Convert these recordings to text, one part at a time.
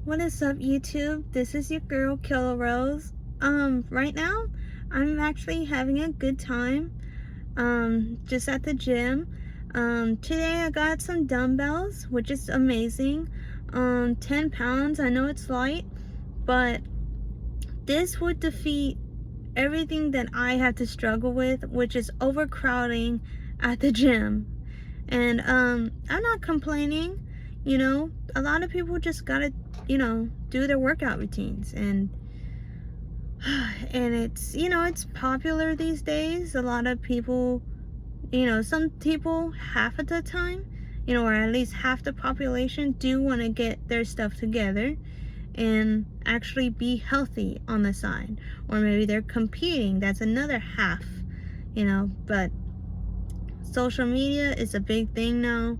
What is up, YouTube? This is your girl Killer Rose. Right now I'm actually having a good time. Just at the gym. Today I got some dumbbells, which is amazing. 10 pounds. I know it's light, but this would defeat everything that I have to struggle with, which is overcrowding at the gym. And I'm not complaining. A lot of people just gotta, do their workout routines, and it's popular these days. A lot of people, some people half of the time, or at least half the population do want to get their stuff together and actually be healthy on the side. Or maybe they're competing. That's another half, but social media is a big thing now.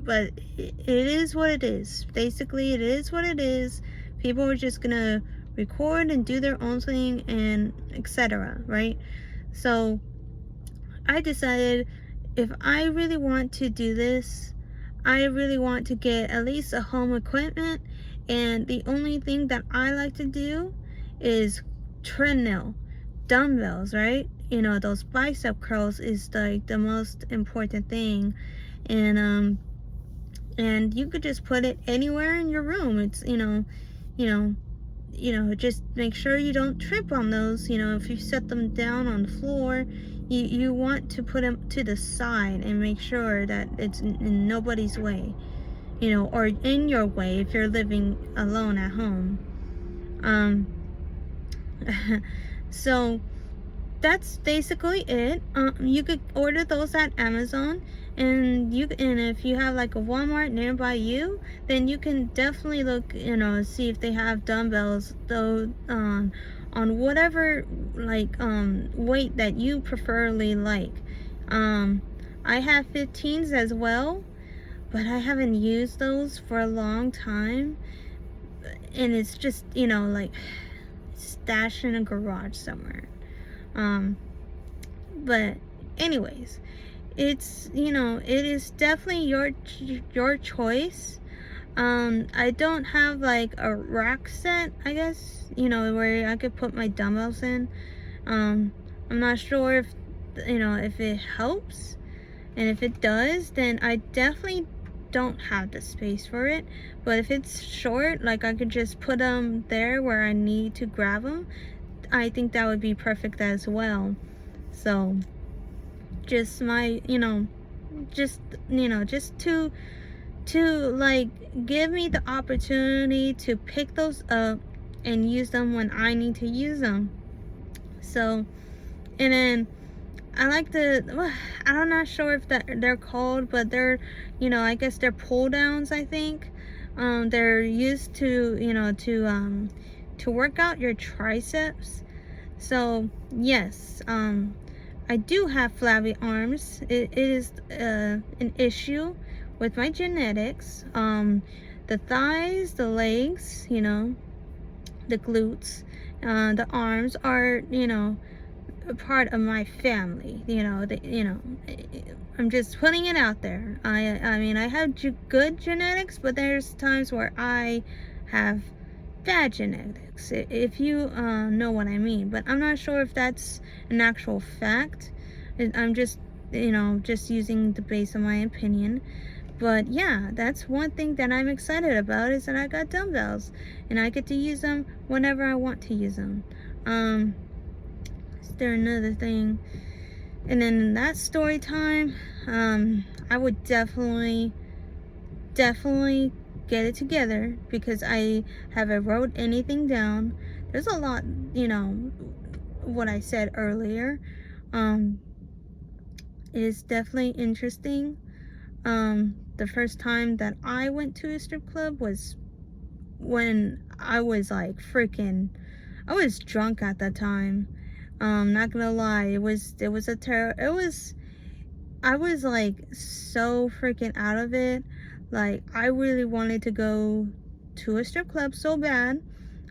But it is what it is. Basically, it is what it is. People are just gonna record and do their own thing, and etc., right? So I decided, if I really want to do this, I really want to get at least a home equipment. And the only thing that I like to do is treadmill, dumbbells, right? Those bicep curls is like the most important thing. And you could just put it anywhere in your room. It's just make sure you don't trip on those. If you set them down on the floor, you want to put them to the side and make sure that it's in nobody's way, or in your way if you're living alone at home. So that's basically it. You could order those at Amazon, and if you have like a Walmart nearby you, then you can definitely look, see if they have dumbbells though, on whatever weight that you preferably like. I have 15s as well, but I haven't used those for a long time, and it's just like stashed in a garage somewhere. But anyways, it is definitely your choice. I don't have like a rack set, I guess, where I could put my dumbbells in. I'm not sure if it helps, and if it does, then I definitely don't have the space for it. But if it's short, like I could just put them there where I need to grab them, I think that would be perfect as well. So just my just to like give me the opportunity to pick those up and use them when I need to use them. So, and then I like I'm not sure if they're called, but they're, I guess they're pull downs, I think. They're used to, to work out your triceps. So yes, I do have flabby arms. It is an issue with my genetics. The thighs, the legs, the glutes, the arms are, a part of my family. I'm just putting it out there. I mean, I have good genetics, but there's times where I have bad genetics, if you know what I mean. But I'm not sure if that's an actual fact. I'm just just using the base of my opinion. But yeah, that's one thing that I'm excited about, is that I got dumbbells and I get to use them whenever I want to use them. Is there another thing? And then that story time, I would definitely get it together, because I haven't wrote anything down. There's a lot, what I said earlier. It is definitely interesting. The first time that I went to a strip club was when I was like I was drunk at that time. Not gonna lie, I was like so freaking out of it. Like, I really wanted to go to a strip club so bad.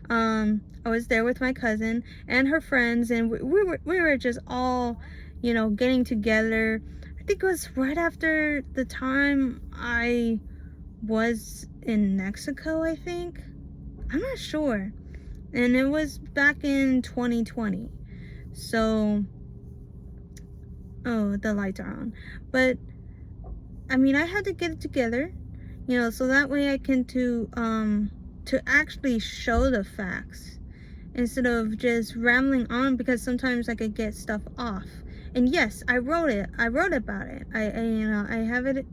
I was there with my cousin and her friends, and we were just all, getting together. I think it was right after the time I was in Mexico, I think. I'm not sure. And it was back in 2020. So, oh, the lights are on. But I mean, I had to get it together, so that way I can to actually show the facts instead of just rambling on, because sometimes I could get stuff off. And yes, I wrote it. I wrote about it. I have it.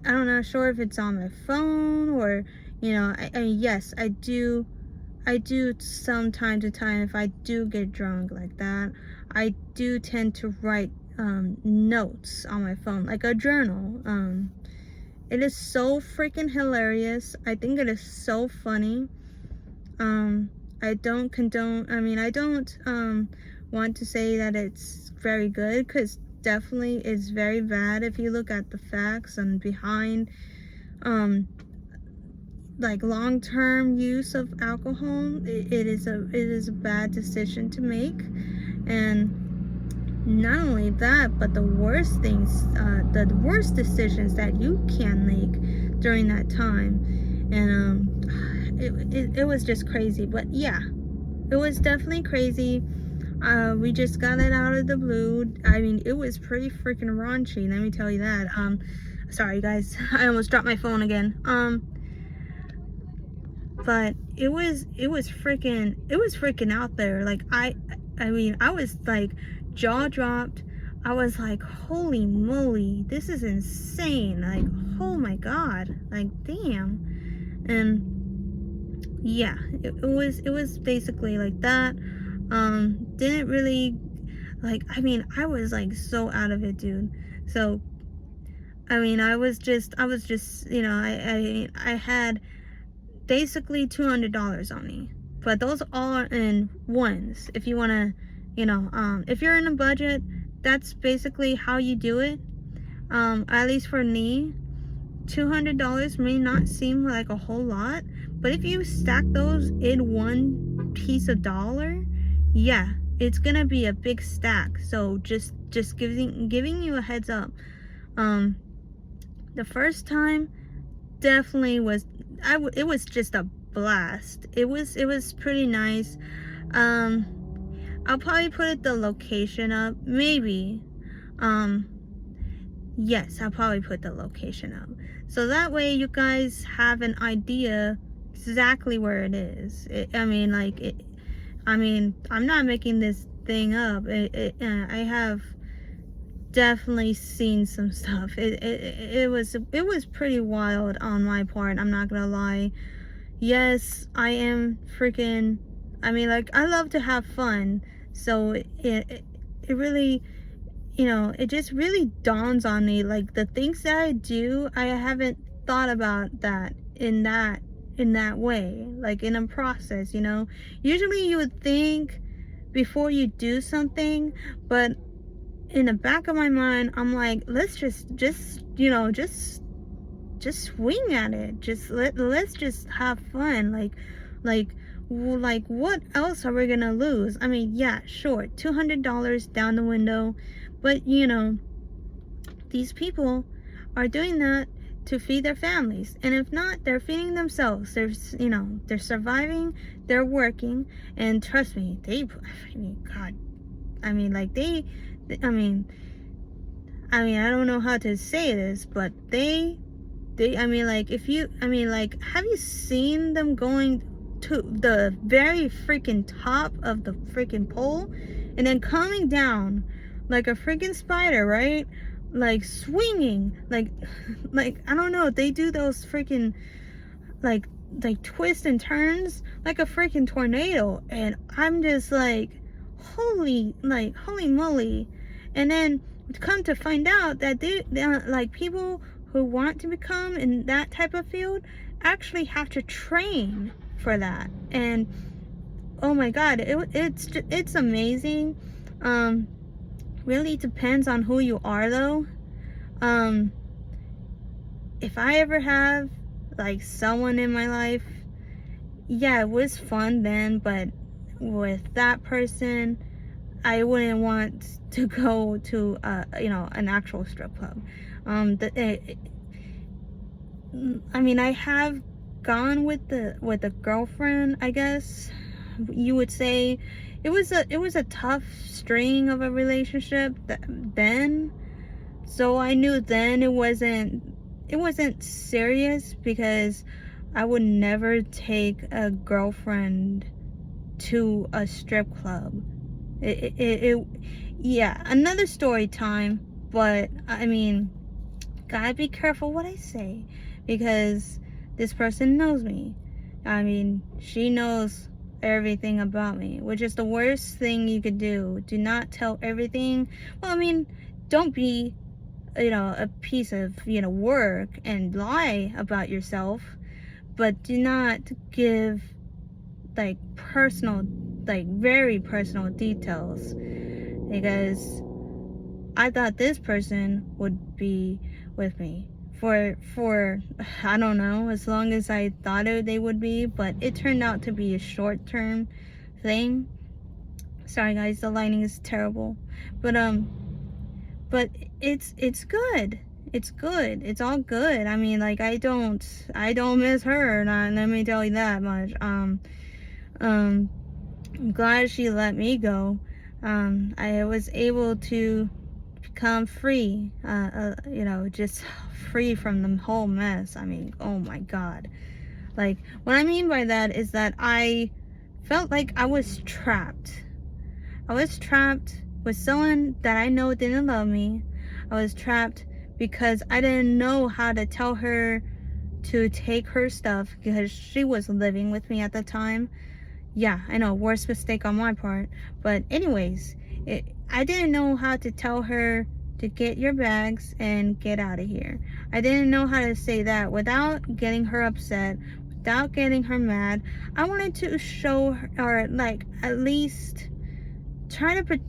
I'm not sure if it's on my phone or, yes, I do. I do from time to time, if I do get drunk like that, I do tend to write notes on my phone, like a journal. It is so freaking hilarious. I think it is so funny. I don't condone, I don't want to say that it's very good, because definitely it's very bad if you look at the facts and behind like long-term use of alcohol. It is a bad decision to make. And not only that, but the worst decisions that you can make during that time. And it was just crazy. But yeah, it was definitely crazy. We just got it out of the blue. I mean, it was pretty freaking raunchy, let me tell you that. Sorry guys, I almost dropped my phone again. But it was freaking out there. Like I mean, I was like jaw dropped. I was like, holy moly, this is insane. Like, oh my god, like damn. And yeah, it was basically like that. Didn't really, like, I mean, I was like so out of it, dude. So I mean, I was just I had basically $200 on me, but those are in ones. If you want to, if you're in a budget, that's basically how you do it. At least for me, $200 may not seem like a whole lot, but if you stack those in one piece of dollar, yeah, it's gonna be a big stack. So just giving you a heads up. The first time definitely was, it was just a blast. It was pretty nice. I'll probably put the location up, maybe. Yes, I'll probably put the location up, so that way you guys have an idea exactly where it is. I'm not making this thing up. I have definitely seen some stuff. It was pretty wild on my part, I'm not gonna lie. Yes, I am freaking, I love to have fun, so it really, it just really dawns on me, like the things that I do, I haven't thought about that in that way, like in a process. Usually you would think before you do something, but in the back of my mind, I'm like, let's just swing at it. Let's just have fun. Like what else are we gonna lose? I mean, yeah, sure, $200 down the window, but these people are doing that to feed their families, and if not, they're feeding themselves. They're surviving, they're working, and trust me, God, I don't know how to say this, but have you seen them going to the very freaking top of the freaking pole and then coming down like a freaking spider, right? Like swinging, like I don't know, they do those freaking like twists and turns like a freaking tornado, and I'm just like, holy moly. And then come to find out that they like, people who want to become in that type of field actually have to train for that. And oh my god, it's amazing. Really depends on who you are, though. If I ever have like someone in my life, yeah, it was fun then, but with that person, I wouldn't want to go to an actual strip club. I mean, I have gone with a girlfriend, I guess you would say. It was a tough string of a relationship then. So I knew then it wasn't serious, because I would never take a girlfriend to a strip club. It yeah, another story time. But I mean, gotta be careful what I say, because this person knows me. I mean, she knows everything about me, which is the worst thing you could do. Do not tell everything. Well, I mean, don't be, a piece of, work and lie about yourself, but do not give, like, personal, like, very personal details, because I thought this person would be with me for I don't know, as long as I thought they would be, but it turned out to be a short-term thing. Sorry guys, the lighting is terrible. But but it's good. It's good. It's all good. I mean, like, I don't miss her, not, let me tell you that much. I'm glad she let me go. I was able to become free, just free from the whole mess. I mean, oh my god. Like, what I mean by that is that I felt like I was trapped. I was trapped with someone that I know didn't love me. I was trapped because I didn't know how to tell her to take her stuff, because she was living with me at the time. Yeah, I know, worst mistake on my part. But anyways, I didn't know how to tell her to get your bags and get out of here. I didn't know how to say that without getting her upset, without getting her mad. I wanted to show her, or like, at least try to,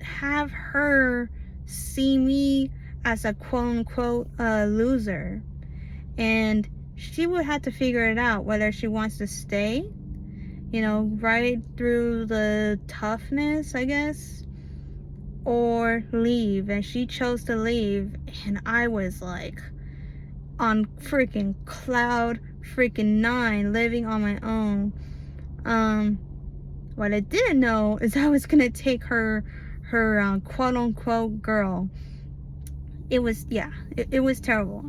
have her see me as a quote-unquote loser. And she would have to figure it out, whether she wants to stay, right through the toughness, I guess, or leave. And she chose to leave, and I was like on freaking cloud freaking 9, living on my own. What I didn't know is I was gonna take her quote-unquote girl. It was, yeah, it was terrible.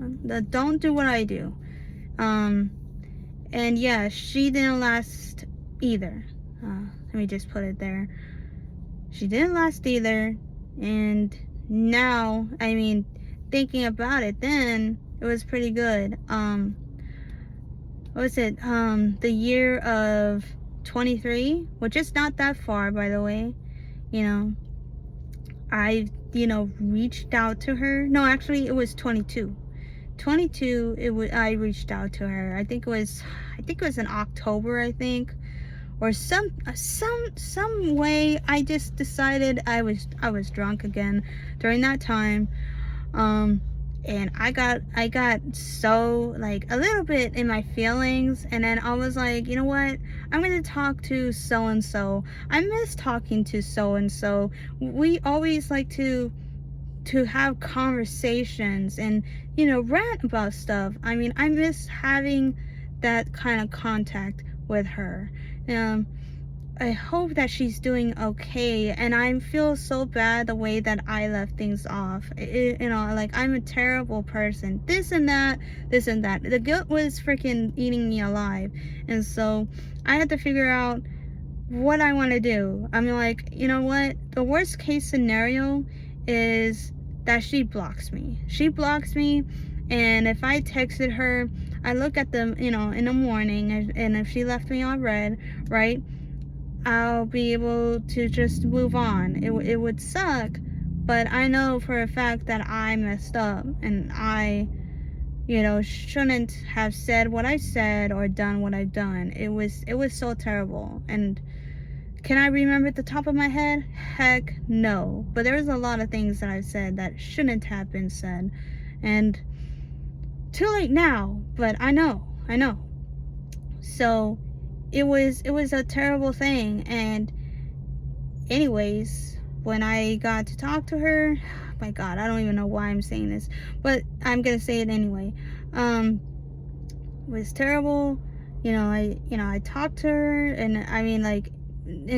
Don't do what I do. And yeah, she didn't last either. Let me just put it there. She didn't last either. And now, I mean, thinking about it, then it was pretty good. What was it? The year of 23, which is not that far, by the way. I reached out to her. No, actually, it was 22. I reached out to her. I think it was in October, I think, or some way. I just decided I was drunk again during that time. And I got so, like, a little bit in my feelings, and then I was like, you know what, I'm gonna talk to so and so. I miss talking to so and so. We always like to have conversations and rant about stuff. I mean, I miss having that kind of contact with her. I hope that she's doing okay, and I feel so bad the way that I left things off. Like, I'm a terrible person. This and that. The guilt was freaking eating me alive, and so I had to figure out what I want to do. I mean, like, you know what? The worst case scenario is that she blocks me. And if I texted her, I look at them, in the morning, and if she left me on red, right, I'll be able to just move on. It would suck, but I know for a fact that I messed up, and I, shouldn't have said what I said or done what I've done. It was so terrible. And can I remember at the top of my head? Heck no. But there's a lot of things that I've said that shouldn't have been said, and too late now, but I know. So it was a terrible thing. And anyways, when I got to talk to her, my God, I don't even know why I'm saying this, but I'm gonna say it anyway. Was terrible. I talked to her, and I mean, like, and